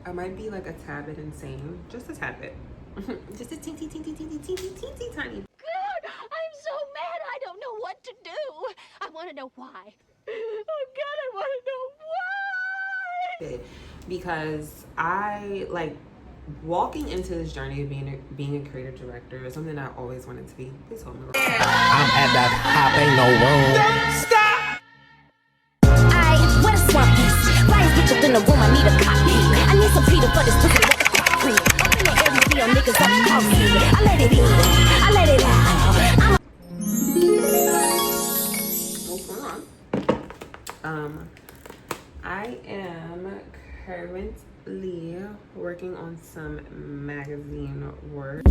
I might be like a tad bit insane, just a tad bit. Just a teeny tiny. God, I'm so mad. I don't know what to do. I want to know why. Oh God, I want to know why. Because I like walking into this journey of being a creative director is something I always wanted to be. Please hold me. I'm at that hop, ain't no room. Stop! What a swamp is. Why is bitch up in the room? I need a copy. I need some Peter for this pussy. What the fuck free? Up in the air, we see your niggas up coffee. I let it in. I let it out. What's going on? I am currently working on some magazine work.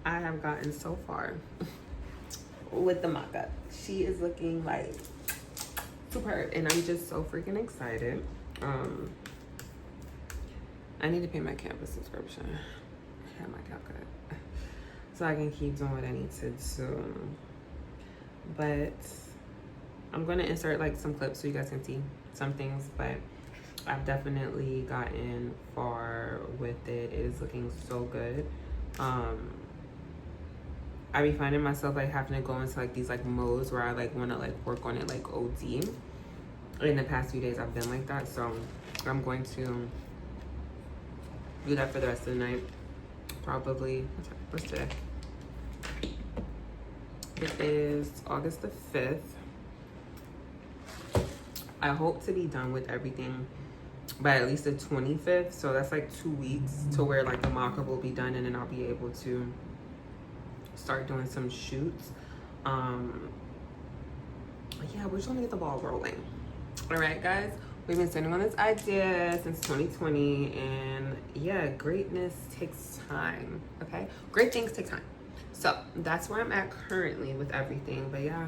I have gotten so far with the mock-up. She is looking like superb, and I'm just so freaking excited. I need to pay my campus subscription. I have my CapCut, so I can keep doing what I need to do. But I'm gonna insert like some clips so you guys can see some things, but I've definitely gotten far with it. It is looking so good. I be finding myself like having to go into like these like modes where I like want to like work on it like OD. In the past few days I've been like that, so I'm going to do that for the rest of the night. Probably, what's today? It is August the 5th. I hope to be done with everything by at least the 25th, so that's like 2 weeks to where like the mock-up will be done, and then I'll be able to start doing some shoots. Yeah, we're just gonna get the ball rolling. All right, guys, we've been sitting on this idea since 2020, and yeah, greatness takes time. Okay, great things take time. So that's where I'm at currently with everything. But yeah,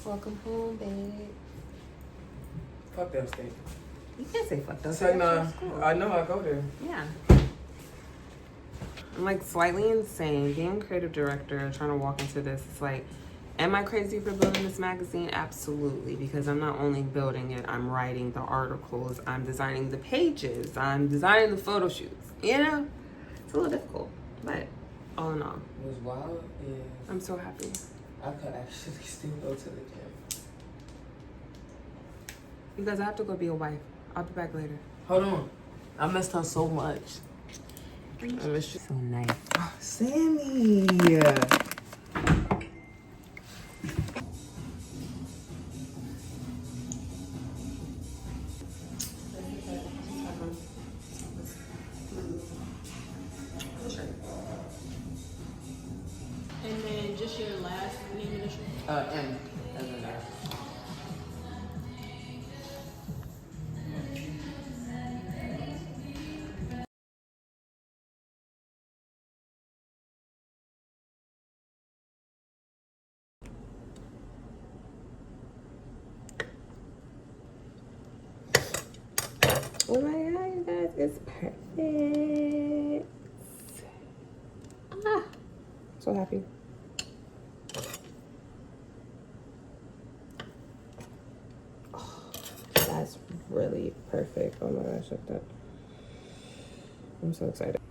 welcome home, babe. Fuck that state. You can't say fuck those. Say nah. I know I go there. Yeah. I'm like slightly insane. Being a creative director, trying to walk into this, it's like, am I crazy for building this magazine? Absolutely, because I'm not only building it, I'm writing the articles, I'm designing the pages, I'm designing the photo shoots. You know? It's a little difficult, but all in all, What's wild is I'm so happy. I could actually still go to the gym. Because I have to go be a wife. I'll be back later. Hold on. I missed her so much. I miss you. So nice. Oh, Sammy. And then just your last name initial. M. As in there. Oh my god, you guys, it's perfect. Ah, so happy. Oh, that's really perfect. Oh my gosh, look at that. I'm so excited.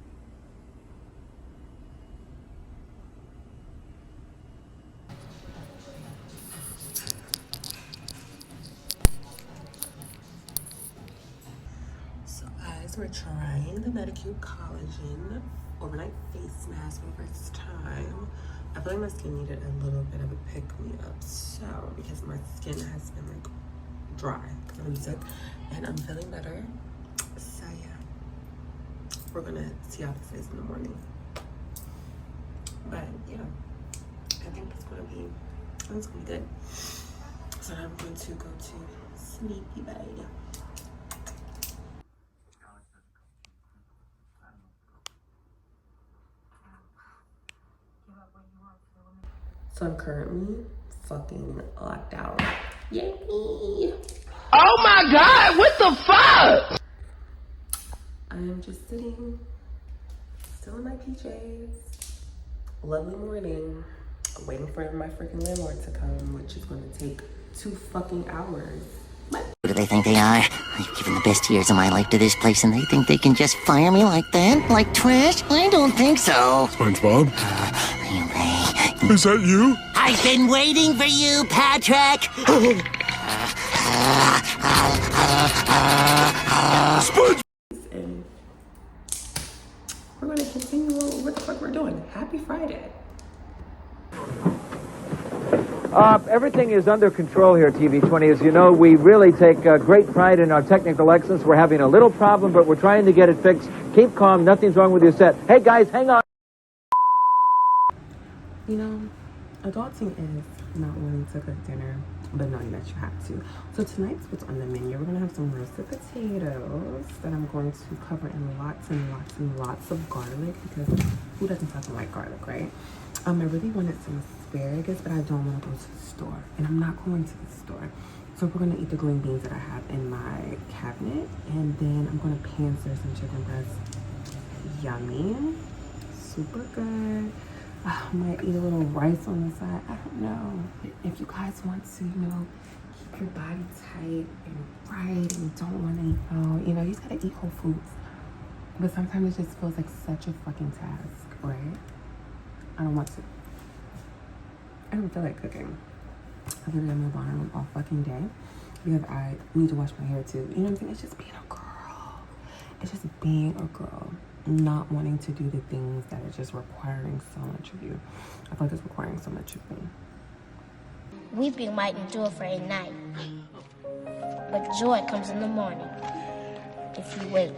We're trying the Medicube Collagen overnight face mask for the first time. I feel like my skin needed a little bit of a pick-me-up, so because my skin has been like dry because I'm sick, and I'm feeling better. So yeah, we're gonna see how this is in the morning. But yeah, I think it's gonna be good. So now I'm going to go to sleepy bed. So I'm currently fucking locked out. Yay! Oh my God, what the fuck? just sitting, still in my PJs. Lovely morning. I'm waiting for my freaking landlord to come, which is going to take 2 fucking hours. Who do they think they are? I've given the best years of my life to this place and they think they can just fire me like that? Like trash? I don't think so. SpongeBob? Is that you? I've been waiting for you, Patrick! And we're going to continue what the fuck we're doing. Happy Friday. Everything is under control here, TV20. As you know, we really take great pride in our technical excellence. We're having a little problem, but we're trying to get it fixed. Keep calm. Nothing's wrong with your set. Hey, guys, hang on. You know, adulting is not wanting to cook dinner, but knowing that you have to. So tonight's what's on the menu. We're going to have some roasted potatoes that I'm going to cover in lots and lots and lots of garlic, because who doesn't fucking like garlic, right? I really wanted some asparagus, but I don't want to go to the store, and I'm not going to the store. So we're going to eat the green beans that I have in my cabinet, and then I'm going to pan-sear some chicken breast. Yummy. Super good. I might eat a little rice on the side. I don't know. If you guys want to, you know, keep your body tight and right and don't want to, you know, you just got to eat whole foods. But sometimes it just feels like such a fucking task, right? I don't want to. I don't feel like cooking. I literally have my bonnet on all fucking day because I need to wash my hair too. You know what I'm saying? It's just being a girl. It's just being a girl. Not wanting to do the things that are just requiring so much of you. I feel like it's requiring so much of me. Weeping might endure for a night, but joy comes in the morning if you wait.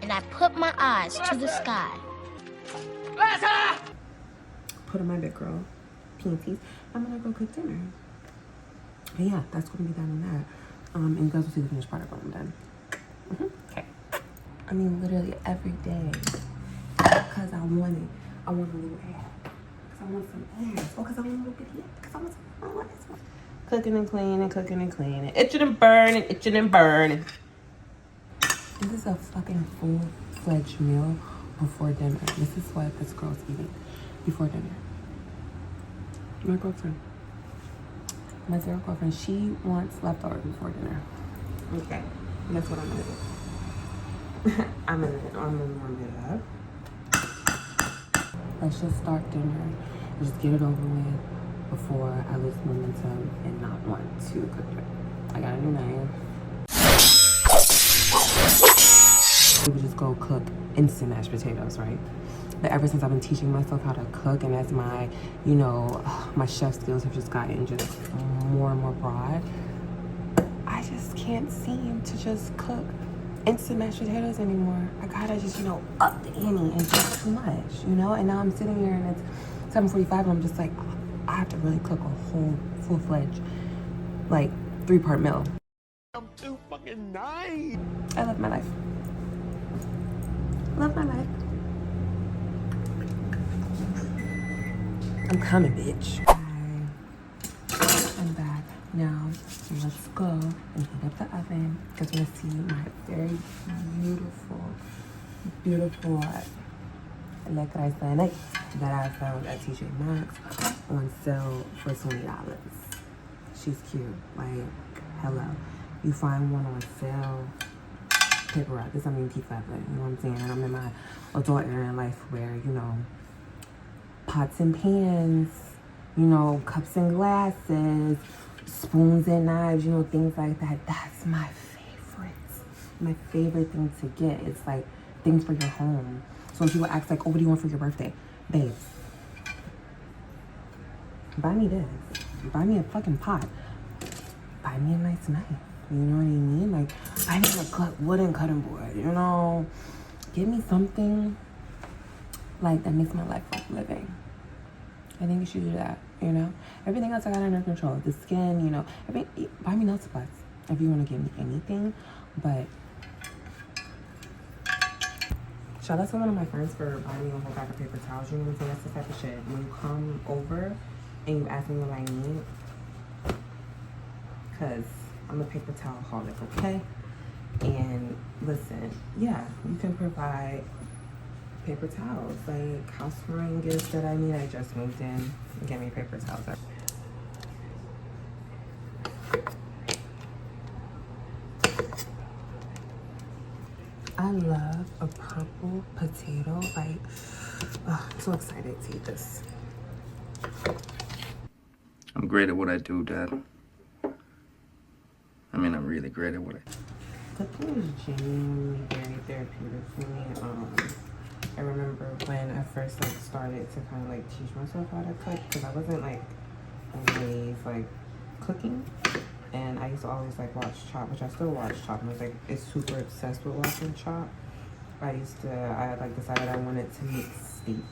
And I put my eyes to the sky. Put on my big girl panties. I'm gonna go cook dinner. But yeah, that's gonna be done in that. And you guys will see the finished product when I'm done. Okay. I mean, literally every day, because I want it. I want a little ass. Because I want some ass. Or because I want a little bit of it. Because I want some. Cooking and cleaning, cooking and cleaning. Itching and burning, itching and burning. This is a fucking full-fledged meal before dinner. This is what this girl's eating before dinner. My girlfriend. My zero girlfriend. She wants leftovers before dinner. Okay. That's what I'm gonna do. I'm gonna warm it up. Let's just start dinner. Just get it over with before I lose momentum and not want to cook it. I got a new knife. We would just go cook instant mashed potatoes, right? But ever since I've been teaching myself how to cook, and as my, you know, my chef skills have just gotten just more and more broad, I just can't seem to just cook instant mashed potatoes anymore. I gotta just, you know, up the ante, and it's just too much, you know? And now I'm sitting here and it's 7:45 and I'm just like, I have to really cook a whole full-fledged, like, 3-part meal. I'm too fucking nice. I love my life. Love my life. I'm coming, bitch. I'm back now. Let's go and heat up the oven because we're gonna see my very beautiful le croissant that I found at TJ Maxx on sale for $20. She's cute. Like, hello. You find one on sale, paper route. This I mean T5, you know what I'm saying? And I'm in my adult era in life where, you know, pots and pans, you know, cups and glasses, spoons and knives, you know, things like that. That's my favorite thing to get. It's like things for your home. So when people ask like, oh, what do you want for your birthday? Babes, buy me this. Buy me a fucking pot. Buy me a nice knife. You know what I mean? Like, buy me a wooden cutting board, you know? Give me something like that makes my life worth living. I think you should do that, you know? Everything else I got under control. The skin, you know. Buy me nail supplies if you want to give me anything. But shout out to one of my friends for buying me a whole bag of paper towels. You know what I'm saying? That's the type of shit. When you come over and you ask me what I need, because I'm a paper towel holic, okay? And listen, yeah, you can provide paper towels, like housewarming gifts that I need. I just moved in. Get me paper towels. I love a purple potato. Like, oh, I'm so excited to eat this. I'm great at what I do, Dad. I mean, I'm really great at what I do. Cooking is genuinely very therapeutic for me. I remember when I first like started to kind of like teach myself how to cook, because I wasn't like always like cooking, and I used to always like watch Chop, which I still watch Chop, and I was like super obsessed with watching Chop. I had like decided I wanted to make steak,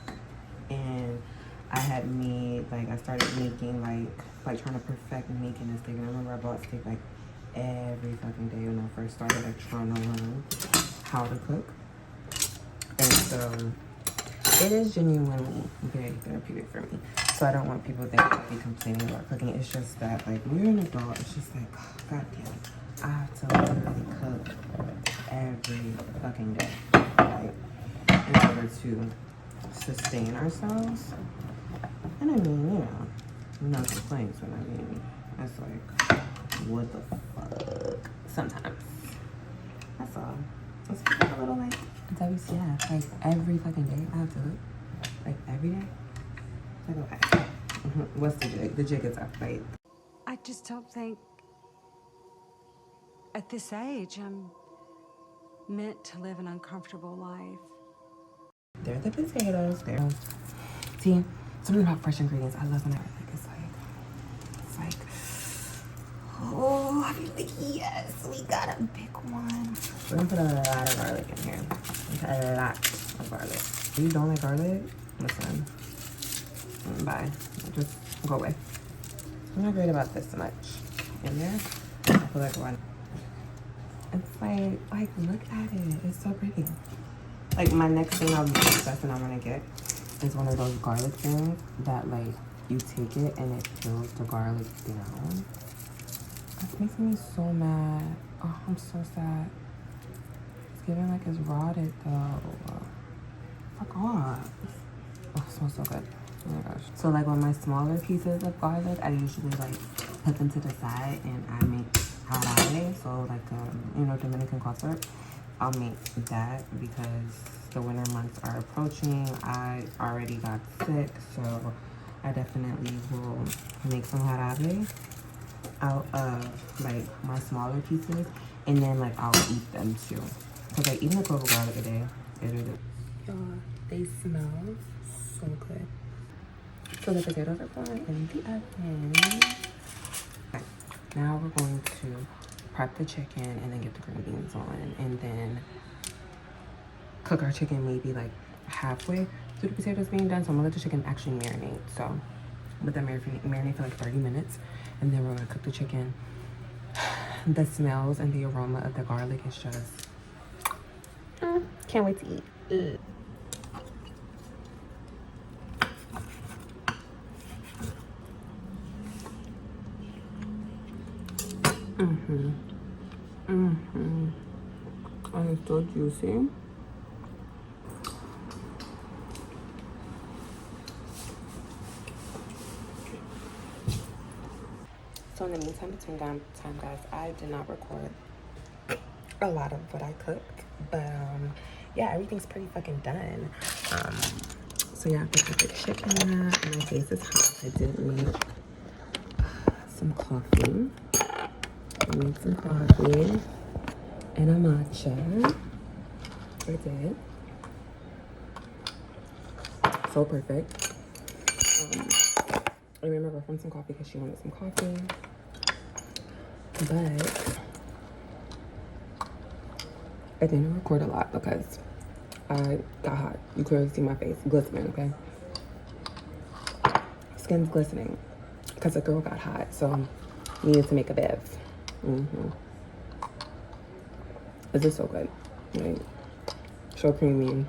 and I had made like I started making like trying to perfect making a steak, and I remember I bought steak like every fucking day when I first started like trying to learn how to cook. And so it is genuinely very therapeutic for me. So I don't want people to be complaining about cooking. It's just that like when you're an adult, it's just like, oh, god damn it, I have to literally cook every fucking day, like in order to sustain ourselves. And I mean, no complaints, but I mean, it's like, what the fuck? Sometimes. That's all. It's like a little like WCF. Like every fucking day I have to cook. Like every day. Like, okay. What's the jig? The jig is up, right? I just don't think at this age I'm meant to live an uncomfortable life. They're the potatoes. They're see, something about fresh ingredients. I love when I like it's like oh, I be like, yes, we gotta pick one. We're gonna put a lot of garlic in here. A lot of garlic. If you don't like garlic, listen. Bye. Just go away. I'm not great about this much. In there, I feel like one. It's like look at it. It's so pretty. Like my next thing I'll be obsessed and I want to get is one of those garlic things that like you take it and it peels the garlic down. That's making me so mad. Oh, I'm so sad. It's giving like it's rotted though. Fuck off. Oh, it smells so good. Oh my gosh. So like on my smaller pieces of garlic, I usually like put them to the side and I make jarabe. So like Dominican cough syrup. I'll make that because the winter months are approaching. I already got sick, so I definitely will make some jarabe out of like my smaller pieces, and then like I'll eat them too. Cause like eating a clove of garlic a day, they smell so good. So the potatoes are going in the oven. Okay, now we're going to prep the chicken and then get the green beans on, and then cook our chicken maybe like halfway through the potatoes being done. So I'm gonna let the chicken actually marinate. So let that marinate for like 30 minutes, and then we're gonna cook the chicken. The smells and the aroma of the garlic is just can't wait to eat. And it's so juicy. So in the meantime, between time, guys, I did not record a lot of what I cooked, but yeah, everything's pretty fucking done. So yeah, I put the chicken up. My face is hot. I did make some coffee. I made some coffee and a matcha. I did. So perfect. I remember from some coffee because she wanted some coffee. But I didn't record a lot because I got hot. You clearly see my face glistening, okay? Skin's glistening because the girl got hot, so needed to make a bev. This is so good. Like, so creamy.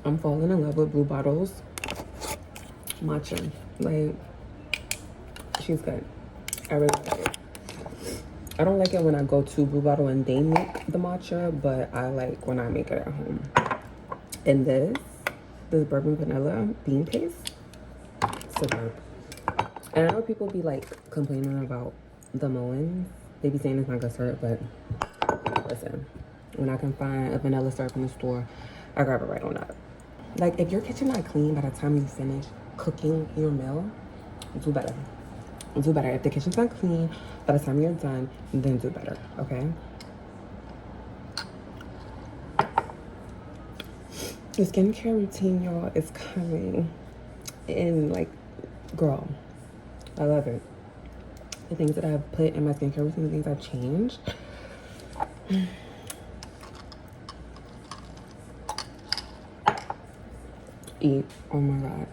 I'm falling in love with Blue Bottles matcha. Like, she's good. I really like it. I don't like it when I go to Blue Bottle and they make the matcha, but I like when I make it at home. And this bourbon vanilla bean paste, superb. And I know people be like complaining about the Moens. They be saying it's not good syrup, but listen, when I can find a vanilla syrup in the store, I grab it right on that. Like, if your kitchen not clean by the time you finish cooking your meal, do better. Do better. If the kitchen's not clean by the time you're done, then do better, okay? The skincare routine, y'all, is coming in, like, girl, I love it. The things that I've put in my skincare routine, the things I've changed. Eat. Oh my God.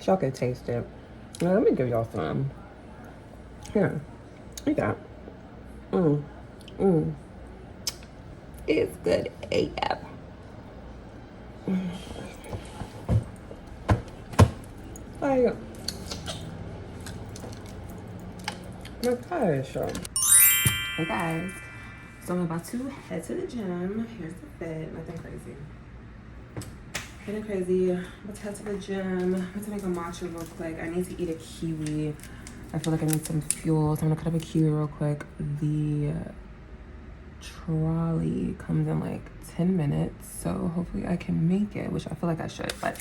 Y'all can taste it. Now, let me give y'all some. Here. Eat that. It's good AF. Like, my gosh. Hey guys, so I'm about to head to the gym. Here's the fit. Nothing crazy. Nothing crazy. I'm about to head to the gym. I'm about to make a matcha real quick. I need to eat a kiwi. I feel like I need some fuel, so I'm gonna cut up a kiwi real quick. The trolley comes in like 10 minutes, so hopefully I can make it, which I feel like I should, but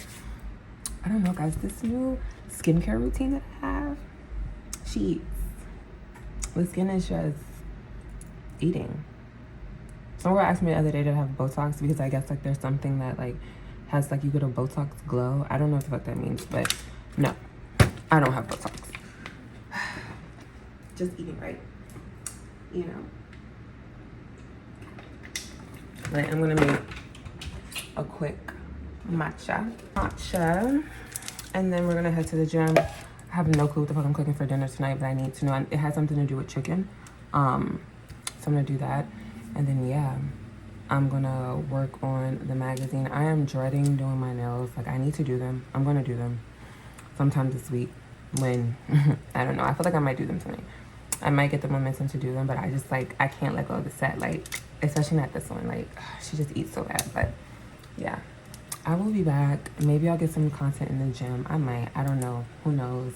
I don't know, guys. This new skincare routine that I have, she eats. The skin is just eating. Someone asked me the other day to have Botox because I guess like there's something that like has like you get a Botox glow. I don't know what the fuck that means, but no, I don't have Botox. Just eating right, you know. But I'm gonna make a quick matcha, and then we're gonna head to the gym. I have no clue what the fuck I'm cooking for dinner tonight, but I need to know. It has something to do with chicken, so I'm gonna do that. And then yeah, I'm gonna work on the magazine. I am dreading doing my nails. Like, I need to do them. I'm gonna do them sometime this week when I don't know. I feel like I might do them tonight. I might get the momentum to do them, but I just like, I can't let go of the set, like especially not this one. Like, she just eats so bad. But yeah, I will be back. Maybe I'll get some content in the gym. I might. I don't know. Who knows?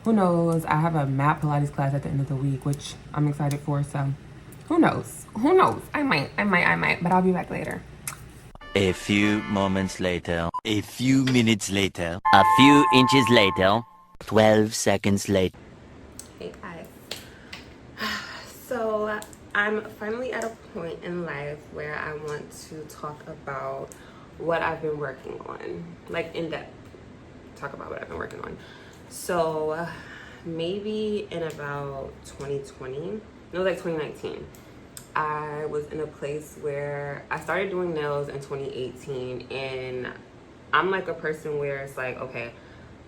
Who knows? I have a mat Pilates class at the end of the week, which I'm excited for. So who knows? Who knows? I might. But I'll be back later. A few moments later. A few minutes later. A few inches later. 12 seconds later. Hey guys. So I'm finally at a point in life where I want to talk about what I've been working on, like in depth. Talk about what I've been working on. So maybe in about 2019, I was in a place where I started doing nails in 2018, and I'm like a person where it's like, okay,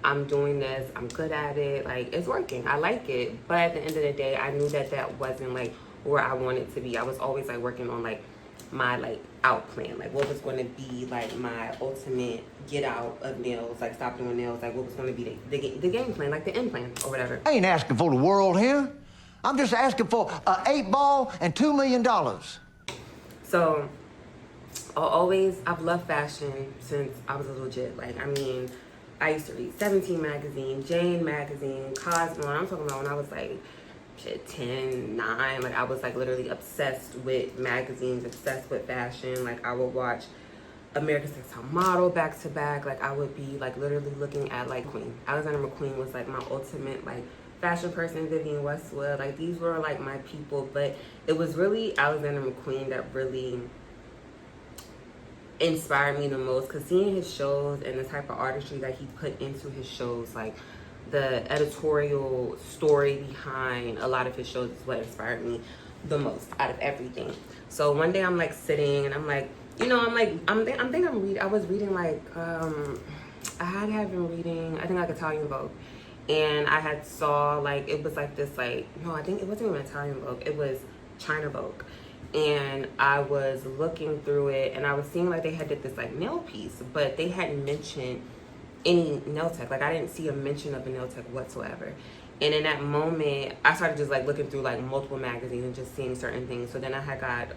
I'm doing this, I'm good at it, like it's working, I like it. But at the end of the day, I knew that that wasn't like where I wanted to be. I was always like working on like my like out plan, like what was going to be like my ultimate get out of nails, like stop doing nails, like what was going to be the game plan, like the end plan or whatever. I ain't asking for the world here. I'm just asking for an 8-ball and $2 million. So I've loved fashion since I was a little kid. Like, I mean, I used to read 17 magazine, Jane magazine, Cosmo, and I'm talking about when I was like, shit, 10, 9, like I was like literally obsessed with magazines, obsessed with fashion. Like, I would watch America's Next Top Model back to back. Like, I would be like literally looking at like Queen. Alexander McQueen was like my ultimate like fashion person. Vivienne Westwood, like these were like my people. But it was really Alexander McQueen that really inspired me the most, because seeing his shows and the type of artistry that he put into his shows, like the editorial story behind a lot of his shows, is what inspired me the most out of everything. So one day I'm like sitting and I'm like, you know, I was reading like I had been reading, I think, like Italian Vogue, and I had saw like it was like this like, no, I think it wasn't even Italian Vogue, it was China Vogue. And I was looking through it and I was seeing like they had did this like nail piece, but they hadn't mentioned any nail tech. Like, I didn't see a mention of a nail tech whatsoever. And in that moment, I started just like looking through like multiple magazines and just seeing certain things. So then I had got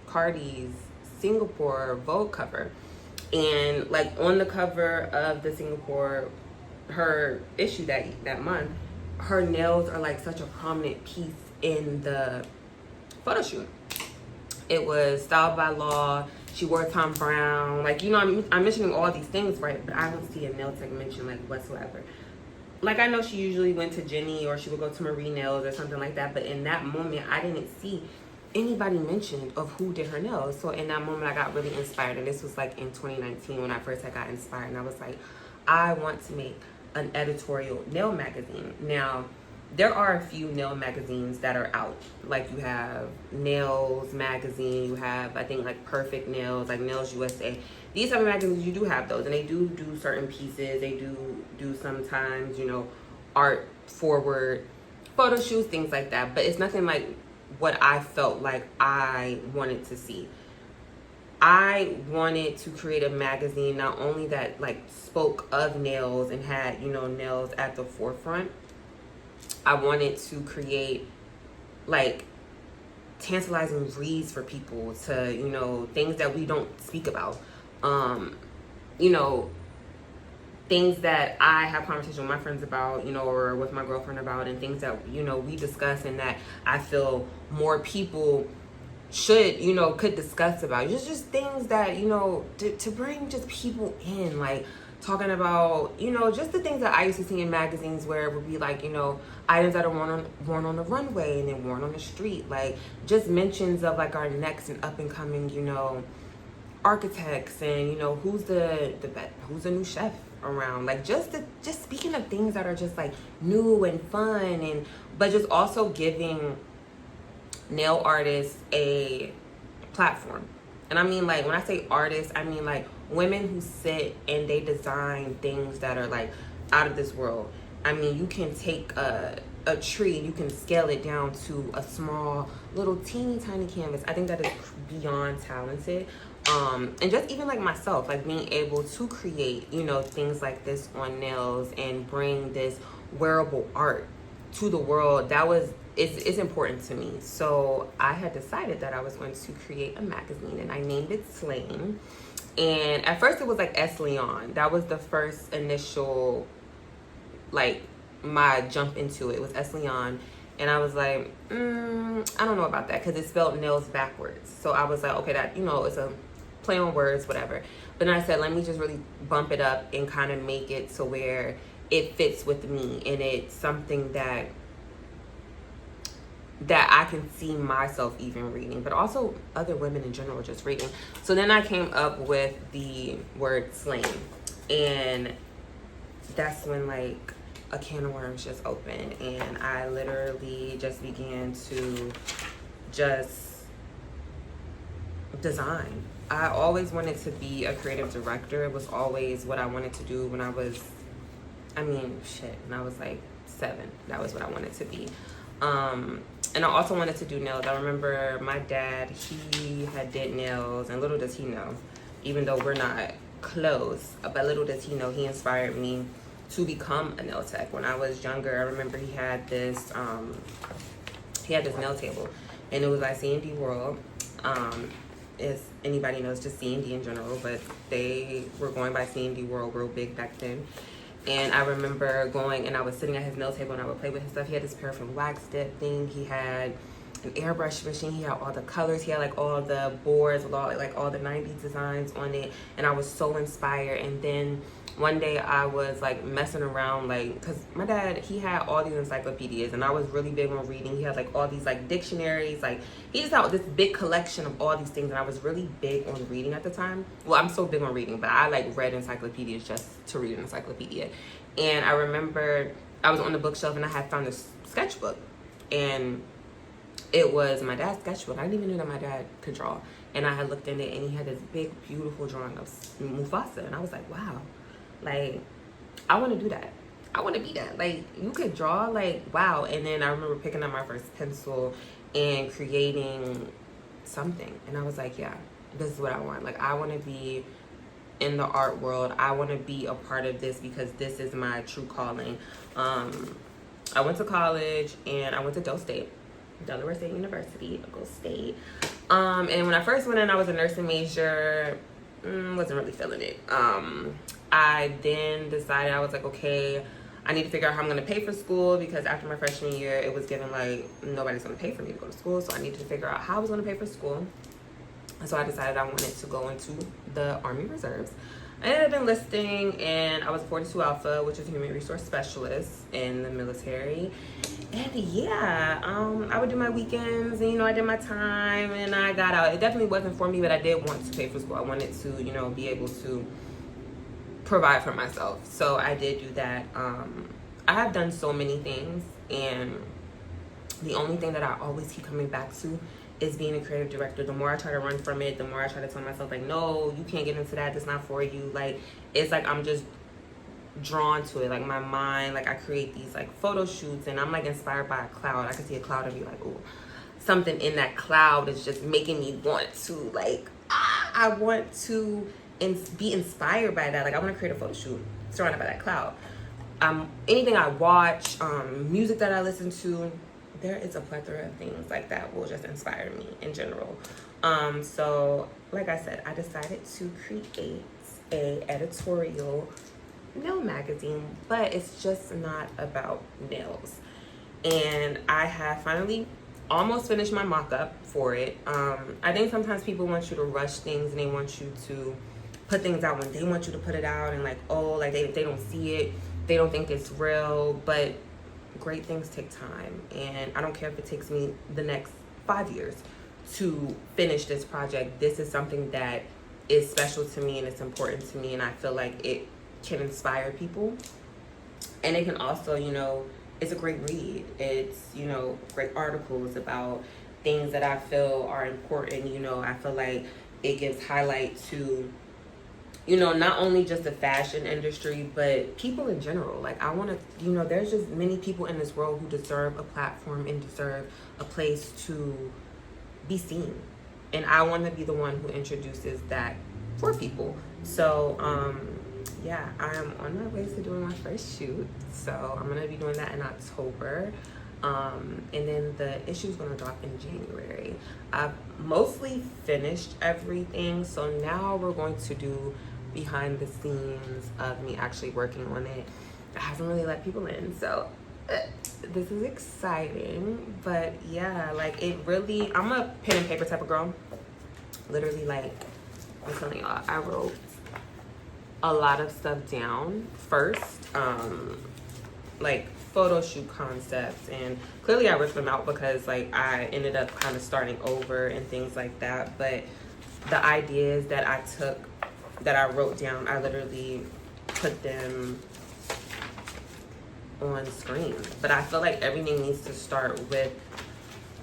Cardi's Singapore Vogue cover, and like on the cover of the Singapore, her issue that month, her nails are like such a prominent piece in the photo shoot. It was styled by Law. She wore Tom Brown. Like, you know, I'm mentioning all these things, right? But I don't see a nail tech mention like whatsoever. Like, I know she usually went to Jenny or she would go to Marie Nails or something like that. But in that moment, I didn't see anybody mentioned of who did her nails. So in that moment, I got really inspired. And this was like in 2019 when I first had got inspired. And I was like, I want to make an editorial nail magazine. Now, there are a few nail magazines that are out. Like, you have Nails Magazine, you have, I think, like Perfect Nails, like Nails USA. These type of magazines, you do have those, and they do certain pieces. They do sometimes, you know, art forward photo shoots, things like that. But it's nothing like what I felt like I wanted to see. I wanted to create a magazine not only that like spoke of nails and had, you know, nails at the forefront. I wanted to create like tantalizing reads for people to, you know, things that we don't speak about. You know, things that I have conversations with my friends about, you know, or with my girlfriend about, and things that, you know, we discuss and that I feel more people should, you know, could discuss about. Just things that, you know, to bring just people in, like talking about, you know, just the things that I used to see in magazines where it would be like, you know, items that are worn on the runway and then worn on the street, like just mentions of like our next and up and coming, you know, architects, and you know, who's the new chef around, like just speaking of things that are just like new and fun, and but just also giving nail artists a platform. And I mean, like, when I say artists, I mean like women who sit and they design things that are like out of this world. I mean, you can take a tree, you can scale it down to a small little teeny tiny canvas. I think that is beyond talented. And just even like myself, like being able to create, you know, things like this on nails and bring this wearable art to the world, it's important to me. So I had decided that I was going to create a magazine, and I named it Slain. And at first it was like S. Leon. That was the first initial, like, my jump into it. It was S. Leon. And I was like, I don't know about that, because it spelled nails backwards. So I was like, okay, that, you know, it's a play on words, whatever. But then I said, let me just really bump it up and kind of make it to where it fits with me, and it's something that I can see myself even reading, but also other women in general just reading. So then I came up with the word slang, and that's when like a can of worms just opened, and I literally just began to just design. I always wanted to be a creative director. It was always what I wanted to do when I was, when I was like 7. That was what I wanted to be. And I also wanted to do nails. I remember my dad, he had did nails, and little does he know, even though we're not close, but little does he know, he inspired me to become a nail tech. When I was younger, I remember he had this nail table, and it was by C&D World. If anybody knows, just C&D in general, but they were going by C&D World real big back then. And I remember going, and I was sitting at his nail table, and I would play with his stuff. He had this paraffin wax dip thing. He had an airbrush machine. He had all the colors. He had like all the boards with all the 90s designs on it. And I was so inspired. And then one day I was like messing around, like, cause my dad, he had all these encyclopedias, and I was really big on reading. He had like all these like dictionaries, like he just had this big collection of all these things, and I was really big on reading at the time. Well, I'm so big on reading, but I like read encyclopedias just to read an encyclopedia. And I remember I was on the bookshelf, and I had found this sketchbook, and it was my dad's sketchbook. I didn't even know that my dad could draw. And I had looked in it, and he had this big, beautiful drawing of Mufasa, and I was like, wow. Like, I want to do that. I want to be that. Like, you could draw, like, wow. And then I remember picking up my first pencil and creating something. And I was like, yeah, this is what I want. Like, I want to be in the art world. I want to be a part of this because this is my true calling. I went to college and I went to Delaware State University, Go State. And when I first went in, I was a nursing major. Wasn't really feeling it. I then decided, I was like, okay, I need to figure out how I'm going to pay for school, because after my freshman year, it was given like nobody's going to pay for me to go to school. So I needed to figure out how I was going to pay for school. And so I decided I wanted to go into the Army Reserves. I ended up enlisting, and I was 42 Alpha, which is a human resource specialist in the military. And yeah, I would do my weekends, and I did my time, and I got out. It definitely wasn't for me, but I did want to pay for school. I wanted to, be able to provide for myself. So I did do that. I have done so many things, and the only thing that I always keep coming back to is being a creative director. The more I try to run from it, the more I try to tell myself, like, no, you can't get into that. That's not for you. Like, it's like I'm just drawn to it. Like, my mind, like, I create these, like, photo shoots, and I'm, like, inspired by a cloud. I can see a cloud and be like, oh, something in that cloud is just making me want to, like, I want to be inspired by that. Like, I want to create a photo shoot surrounded by that cloud. Anything I watch, music that I listen to, there is a plethora of things like that will just inspire me in general. So like I said, I decided to create a editorial nail magazine, but it's just not about nails. And I have finally almost finished my mock-up for it. I think sometimes people want you to rush things, and they want you to put things out when they want you to put it out, and like, oh, like they don't see it, they don't think it's real. But great things take time, and I don't care if it takes me the next 5 years to finish this project. This is something that is special to me, and it's important to me, and I feel like it can inspire people. And it can also, it's a great read. It's, great articles about things that I feel are important. I feel like it gives highlight to, not only just the fashion industry, but people in general. Like, I want to, there's just many people in this world who deserve a platform and deserve a place to be seen. And I want to be the one who introduces that for people. So, yeah, I'm on my way to doing my first shoot. So I'm going to be doing that in October. And then the issue is going to drop in January. I've mostly finished everything. So now we're going to do behind the scenes of me actually working on it. I haven't really let people in, so this is exciting. But yeah, like, it really, I'm a pen and paper type of girl. Literally, like, I'm telling y'all, I wrote a lot of stuff down first, like photo shoot concepts, and clearly I ripped them out because, like, I ended up kind of starting over and things like that. But the ideas that I took, that I wrote down, I literally put them on screen. But I feel like everything needs to start with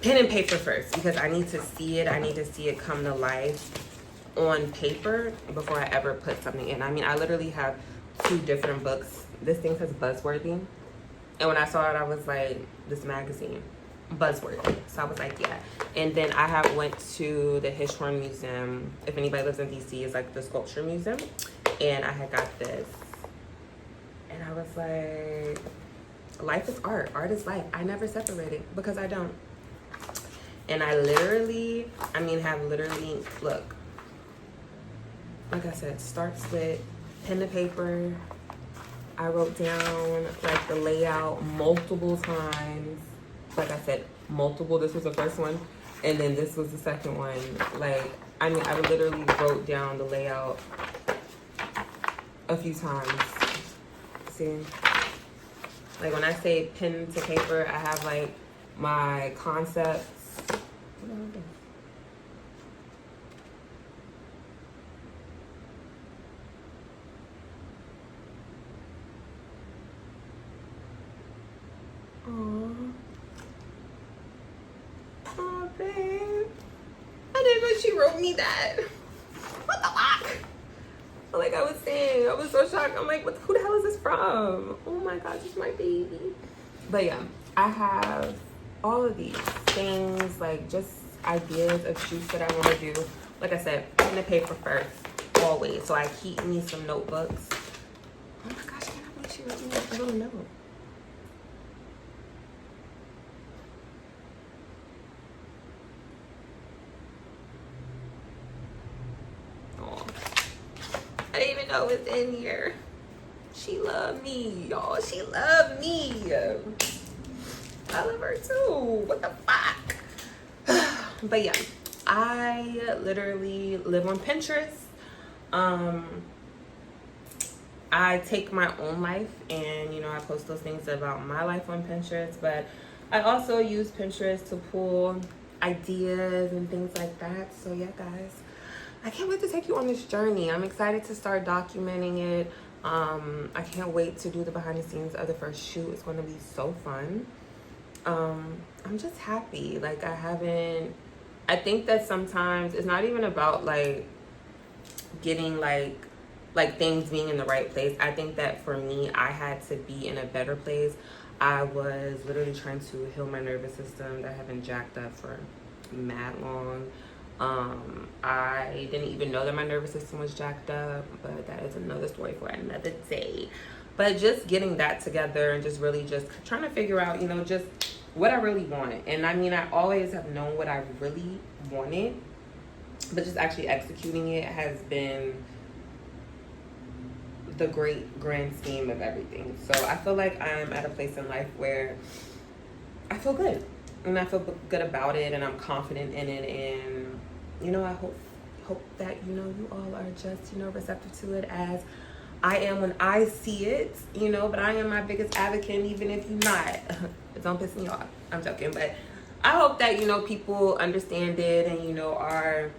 pen and paper first, because I need to see it. I need to see it come to life on paper before I ever put something in. I mean, I literally have 2 different books. This thing says Buzzworthy. And when I saw it, I was like, this magazine, Buzzworthy. So I was like, yeah. And then I went to the Hirshhorn Museum. If anybody lives in DC, it's like the sculpture museum. And I had got this. And I was like, life is art. Art is life. I never separate it, because I don't. And I literally, have literally, look, like I said, it starts with pen to paper. I wrote down, like, the layout multiple times. Like I said, multiple. This was the first one, and then this was the second one. Like, I literally wrote down the layout a few times. See? Like, when I say pen to paper, I have, like, my concepts. What am I doing? Oh, babe. I didn't know she wrote me that. What the fuck? Like I was saying, I was so shocked. I'm like, who the hell is this from? Oh my gosh, it's my baby. But yeah, I have all of these things, like, just ideas of shoots that I want to do. Like I said, pen and paper first. always. So I keep me some notebooks. Oh my gosh, I cannot believe she wrote me a little note. Oh, I didn't even know it was in here. She loved me, y'all. She loved me. I love her too. What the fuck? But yeah, I literally live on Pinterest. I take my own life and, you know, I post those things about my life on Pinterest, but I also use Pinterest to pull ideas and things like that. So yeah, guys, I can't wait to take you on this journey. I'm excited to start documenting it. I can't wait to do the behind the scenes of the first shoot. It's going to be so fun. I'm just happy. Like, I think that sometimes it's not even about like getting like things being in the right place. I think that for me, I had to be in a better place. I was literally trying to heal my nervous system that had been jacked up for mad long. I didn't even know that my nervous system was jacked up, but that is another story for another day. But just getting that together and just really just trying to figure out, you know, just what I really wanted. And I mean, I always have known what I really wanted, but just actually executing it has been the great grand scheme of everything. So I feel like I'm at a place in life where I feel good. And I feel good about it, and I'm confident in it. And, you know, I hope that, you know, you all are just, you know, receptive to it as I am when I see it, you know. But I am my biggest advocate, even if you're not. Don't piss me off. I'm joking. But I hope that, you know, people understand it and, you know, are,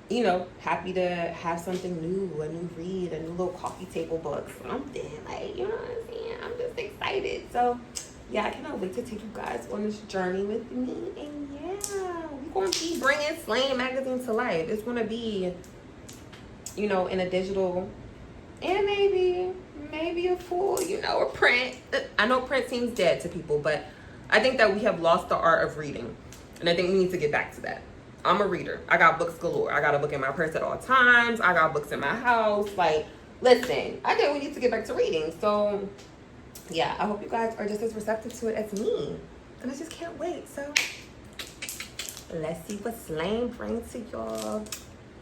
you know, happy to have something new, a new read, a new little coffee table book, something. Like, you know what I'm saying? I'm just excited. So yeah, I cannot wait to take you guys on this journey with me. And yeah, we're going to be bringing Slaying Magazine to life. It's going to be, you know, in a digital and maybe a full, you know, a print. I know print seems dead to people, but I think that we have lost the art of reading. And I think we need to get back to that. I'm a reader. I got books galore. I got a book in my purse at all times. I got books in my house. Like, listen, I think we need to get back to reading. So yeah, I hope you guys are just as receptive to it as me. And I just can't wait. So let's see what Slaying brings to y'all.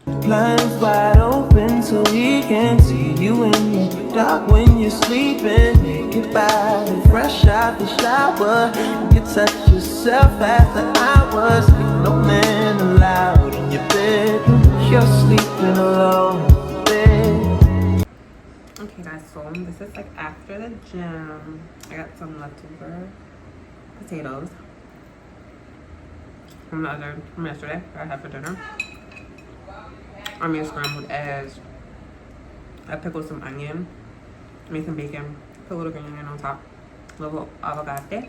Blinds wide open so we can see you in the dark when you're sleeping. Make it body fresh out the shower. You touch yourself after hours. Ain't no man allowed in your bedroom. You're sleeping alone. Okay guys, so this is like after the gym. I got some leftover potatoes from yesterday that I had for dinner. I made scrambled eggs. I pickled some onion, made some bacon, put a little green onion on top, a little avocado.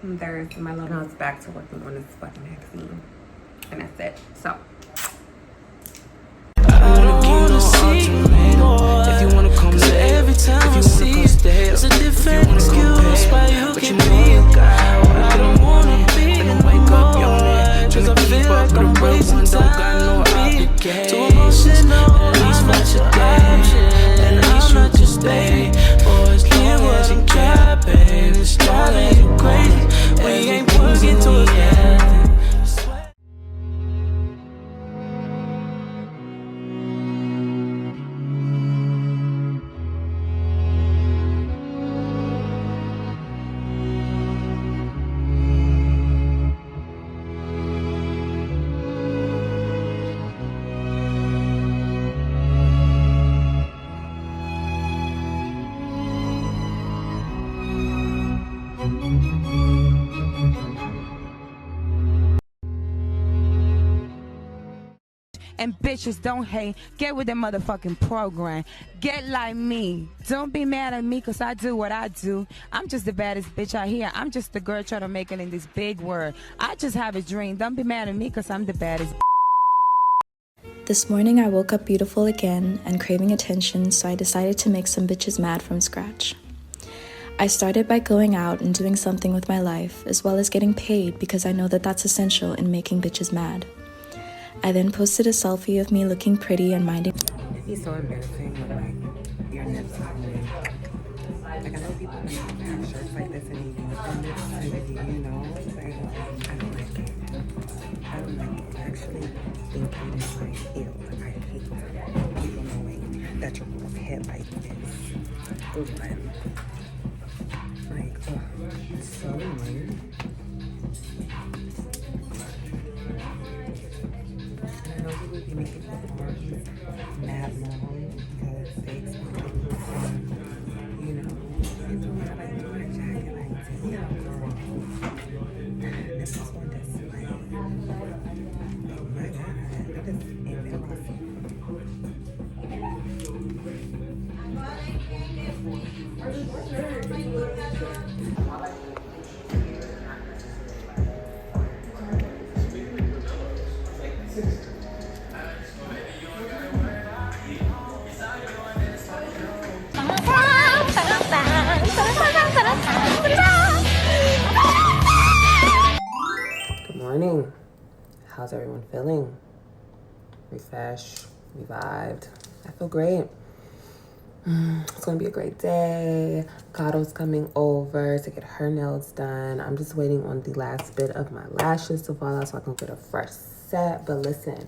And there's my little, now it's back to working on this fucking magazine. And that's it. So If you wanna come to every time I see you, there's a different excuse why you can be a guy. I don't wanna be and wake up yawning. Cause I feel like I'm wasting time. Too emotional, at least for today. And I'm not just baby. Boys, hear what I'm trapping. It's driving you crazy. We ain't working together. And bitches, don't hate. Get with the motherfucking program. Get like me. Don't be mad at me because I do what I do. I'm just the baddest bitch out here. I'm just the girl trying to make it in this big world. I just have a dream. Don't be mad at me because I'm the baddest. This morning I woke up beautiful again and craving attention, so I decided to make some bitches mad from scratch. I started by going out and doing something with my life, as well as getting paid because I know that that's essential in making bitches mad. I then posted a selfie of me looking pretty and minding. It'd be so embarrassing when like your nips are moving. Like I know people have shirts like this and you want their nips to be, you know, like I don't like it. I don't like it. Actually think it is like ew. I hate people knowing that your girl's head like this. For one. Like, it's so annoying. I know people be making the arms mad long because they expect people to, you know, and so when I like do my jacket like damn girl. This is on display. Oh my god, that is embarrassing. Good morning. How's everyone feeling? Refreshed, revived. I feel great. It's gonna be a great day. Kato's coming over to get her nails done. I'm just waiting on the last bit of my lashes to fall out so I can get a fresh set. But listen,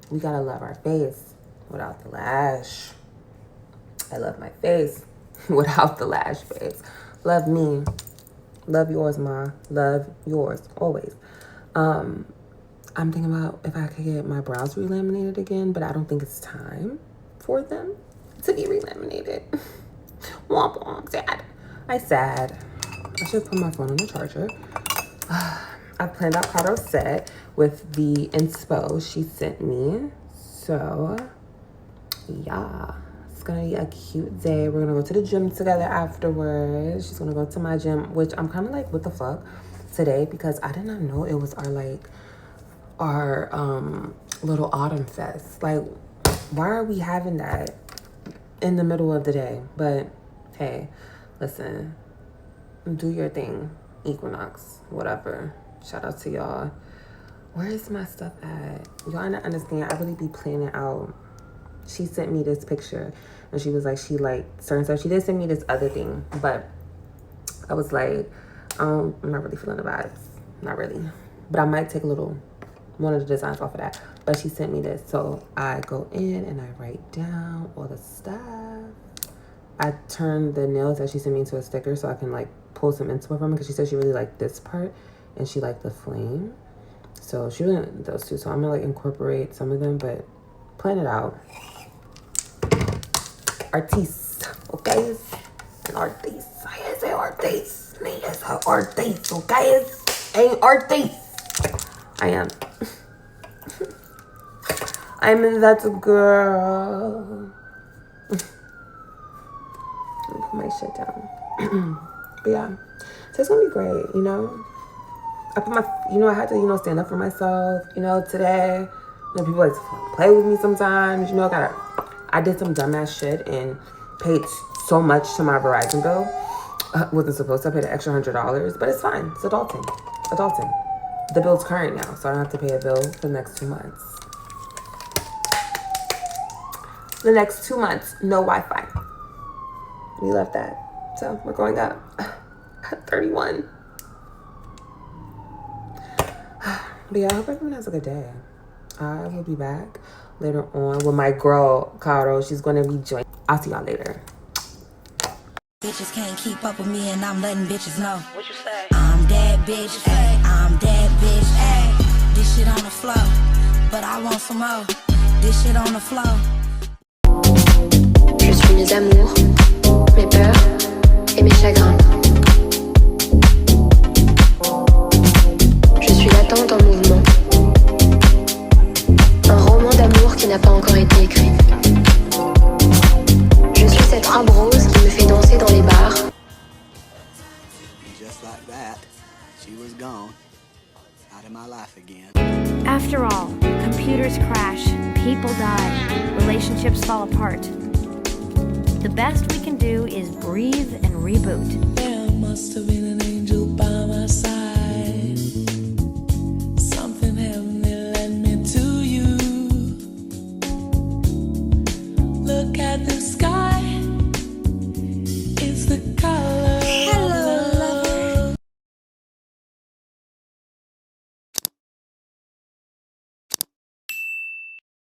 we gotta love our face without the lash. I love my face without the lash face. Love me. Love yours, ma. Love yours always. I'm thinking about if I could get my brows relaminated again, but I don't think it's time for them to be relaminated. Womp womp, sad. I should put my phone on the charger. I planned out Kato's set with the inspo she sent me. So, yeah. It's gonna be a cute day. We're gonna go to the gym together afterwards. She's gonna go to my gym, which I'm kind of like, what the fuck today, because I did not know it was our little autumn fest. Like, why are we having that in the middle of the day? But hey, listen, do your thing, Equinox, whatever. Shout out to y'all. Where is my stuff at? Y'all not understand. I really be planning out. She sent me this picture and she was like, she liked certain stuff. She did send me this other thing, but I was like, I'm not really feeling the vibes. Not really. But I might take one of the designs off of that. But she sent me this. So I go in and I write down all the stuff. I turned the nails that she sent me into a sticker so I can like pull some inspo from it, because she said she really liked this part and she liked the flame. So she really liked those two. So I'm gonna like incorporate some of them, but plan it out. Artiste, okay? An artiste. I say artiste. Me is an artiste, okay? Ain't artiste. I am. I'm that girl. Let me put my shit down. But yeah, so it's gonna be great, you know? I had to, stand up for myself, today. People like to play with me sometimes, I did some dumbass shit and paid so much to my Verizon bill. Wasn't supposed to. I paid an extra $100, but it's fine. It's adulting. The bill's current now, so I don't have to pay a bill for the next 2 months. The next 2 months, no Wi-Fi. We love that. So we're going up at 31. But yeah, I hope everyone has a good day. I will be back later on with my girl, Kato. She's going to be joining. I'll see y'all later. Bitches can't keep up with me and I'm letting bitches know. What you say? I'm that bitch, ayy. I'm that bitch, ayy. This shit on the floor, but I want some more. This shit on the floor. Je suis mes amours, mes peurs et mes chagrins. Je suis l'attente en mouvement. Un roman d'amour qui n'a pas encore été écrit. Je suis cette robe rose qui me fait danser dans les bars. Just like that, she was gone. Out of my life again. After all, computers crash, people die, relationships fall apart. The best we can do is breathe and reboot. There must have been an angel.